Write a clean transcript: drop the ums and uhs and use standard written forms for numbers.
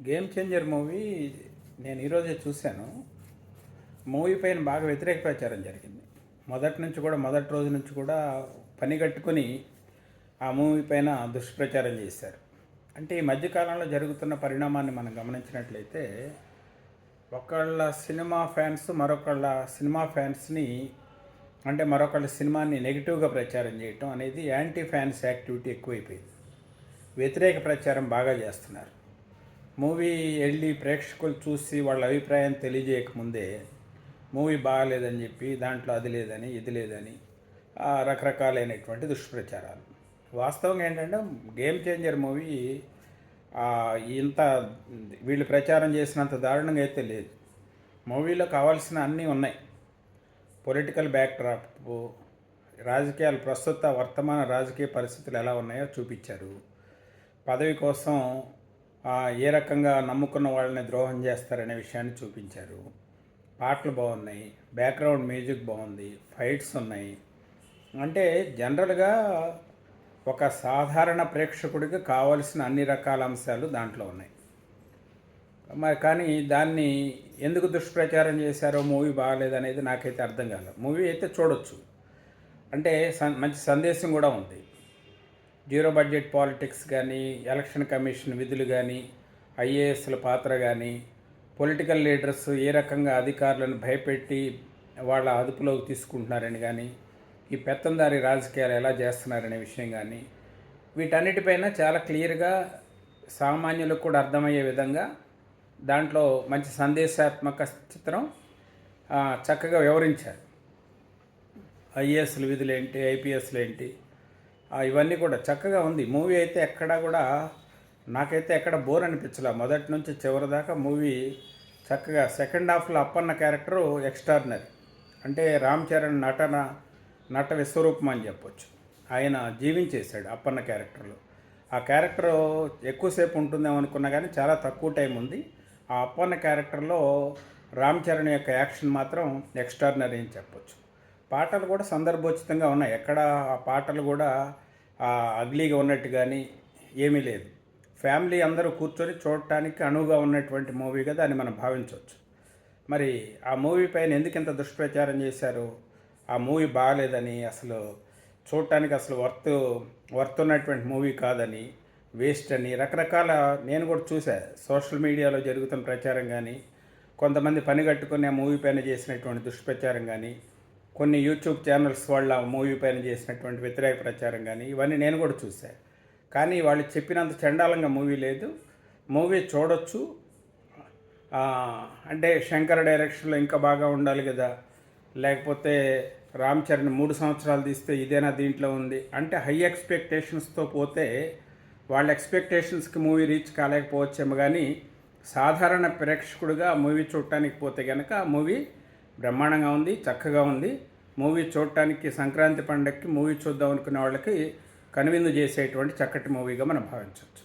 Game changer movie నేను ఈరోజే చూశాను. మూవీ పైన బాగా వ్యతిరేక ప్రచారం జరిగింది. మొదటి రోజు నుంచి కూడా పని కట్టుకొని ఆ మూవీ పైన దుష్ప్రచారం చేశారు. అంటే ఈ మధ్యకాలంలో జరుగుతున్న పరిణామాన్ని మనం గమనించినట్లయితే ఒకళ్ళ సినిమా ఫ్యాన్స్ మరొకళ్ళ సినిమా ఫ్యాన్స్ని అంటే మరొకళ్ళ సినిమాని నెగిటివ్గా ప్రచారం చేయటం అనేది యాంటీ ఫ్యాన్స్ యాక్టివిటీ ఎక్కువైపోయింది. వ్యతిరేక ప్రచారం బాగా చేస్తున్నారు. మూవీ వెళ్ళి ప్రేక్షకులు చూసి వాళ్ళ అభిప్రాయం తెలియజేయకముందే మూవీ బాగాలేదని చెప్పి దాంట్లో అది లేదని ఇది లేదని రకరకాలైనటువంటి దుష్ప్రచారాలు. వాస్తవంగా ఏంటంటే గేమ్ చేంజర్ మూవీ ఇంత వీళ్ళు ప్రచారం చేసినంత దారుణంగా అయితే లేదు. మూవీలో కావాల్సిన అన్నీ ఉన్నాయి. పొలిటికల్ బ్యాక్డ్రాప్, రాజకీయాలు, ప్రస్తుత వర్తమాన రాజకీయ పరిస్థితులు ఎలా ఉన్నాయో చూపించారు. పదవి కోసం ఏ రకంగా నమ్ముకున్న వాళ్ళని ద్రోహం చేస్తారనే విషయాన్ని చూపించారు. పాటలు బాగున్నాయి, బ్యాక్గ్రౌండ్ మ్యూజిక్ బాగుంది, ఫైట్స్ ఉన్నాయి. అంటే జనరల్గా ఒక సాధారణ ప్రేక్షకుడికి కావాల్సిన అన్ని రకాల అంశాలు దాంట్లో ఉన్నాయి. మరి కానీ దాన్ని ఎందుకు దుష్ప్రచారం చేశారో, మూవీ బాగాలేదనేది నాకైతే అర్థం కాలేదు. మూవీ అయితే చూడొచ్చు, అంటే మంచి సందేశం కూడా ఉంది. జీరో బడ్జెట్ పాలిటిక్స్ కానీ, ఎలక్షన్ కమిషన్ విధులు కానీ, ఐఏఎస్ల పాత్ర కానీ, పొలిటికల్ లీడర్స్ ఏ రకంగా అధికారులను భయపెట్టి వాళ్ళ అదుపులోకి తీసుకుంటున్నారని కానీ, ఈ పెత్తందారి రాజకీయాలు ఎలా చేస్తున్నారనే విషయం కానీ, వీటన్నిటిపైన చాలా క్లియర్గా సామాన్యులకు కూడా అర్థమయ్యే విధంగా దాంట్లో మంచి సందేశాత్మక చిత్రం చక్కగా వివరించారు. ఐఏఎస్ల విధులు ఏంటి, ఐపీఎస్లు ఏంటి, ఇవన్నీ కూడా చక్కగా ఉంది. మూవీ అయితే ఎక్కడా కూడా నాకైతే ఎక్కడ బోర్ అనిపించలే. మొదటి నుంచి చివరి దాకా మూవీ చక్కగా. సెకండ్ హాఫ్లో అప్పన్న క్యారెక్టరు ఎక్స్ట్రాడినరీ. అంటే రామ్ చరణ్ నట విశ్వరూపం అని చెప్పొచ్చు. ఆయన జీవించేశాడు అప్పన్న క్యారెక్టర్లో. ఆ క్యారెక్టర్ ఎక్కువసేపు ఉంటుందేమో అనుకున్నా కానీ చాలా తక్కువ టైం ఉంది. ఆ అప్పన్న క్యారెక్టర్లో రామ్ చరణ్ యొక్క యాక్షన్ మాత్రం ఎక్స్ట్రాడినరీ అని చెప్పొచ్చు. పాటలు కూడా సందర్భోచితంగా ఉన్నాయి. ఎక్కడ ఆ పాటలు కూడా అగ్లీగా ఉన్నట్టు కానీ ఏమీ లేదు. ఫ్యామిలీ అందరూ కూర్చొని చూడటానికి అనువుగా ఉన్నటువంటి మూవీగా దాన్ని మనం భావించవచ్చు. మరి ఆ మూవీ పైన ఎందుకు ఇంత దుష్ప్రచారం చేశారు? ఆ మూవీ బాగాలేదని, అసలు చూడటానికి అసలు వర్త్ ఉన్నటువంటి మూవీ కాదని, వేస్ట్ అని రకరకాల నేను కూడా చూసా. సోషల్ మీడియాలో జరుగుతున్న ప్రచారం కానీ, కొంతమంది పని కట్టుకుని ఆ మూవీ పైన చేసినటువంటి దుష్ప్రచారం కానీ, కొన్ని యూట్యూబ్ ఛానల్స్ వాళ్ళ మూవీ పైన చేసినటువంటి వ్యతిరేక ప్రచారం కానీ, ఇవన్నీ నేను కూడా చూసా. కానీ వాళ్ళు చెప్పినంత చండాలంగా మూవీ లేదు. మూవీ చూడొచ్చు. అంటే శంకర్ డైరెక్షన్లో ఇంకా బాగా ఉండాలి కదా, లేకపోతే రామ్ చరణ్ 3 సంవత్సరాలు తీస్తే ఇదేనా దీంట్లో ఉంది అంటే హై ఎక్స్పెక్టేషన్స్తో పోతే వాళ్ళ ఎక్స్పెక్టేషన్స్కి మూవీ రీచ్ కాలేకపోవచ్చేమో. కానీ సాధారణ ప్రేక్షకుడిగా మూవీ చూడటానికి పోతే కనుక ఆ మూవీ బ్రహ్మాండంగా ఉంది, చక్కగా ఉంది. మూవీ చూడటానికి సంక్రాంతి పండగకి మూవీ చూద్దాం అనుకునే వాళ్ళకి కనువిందు చేసేటువంటి చక్కటి మూవీగా మనం భావించవచ్చు.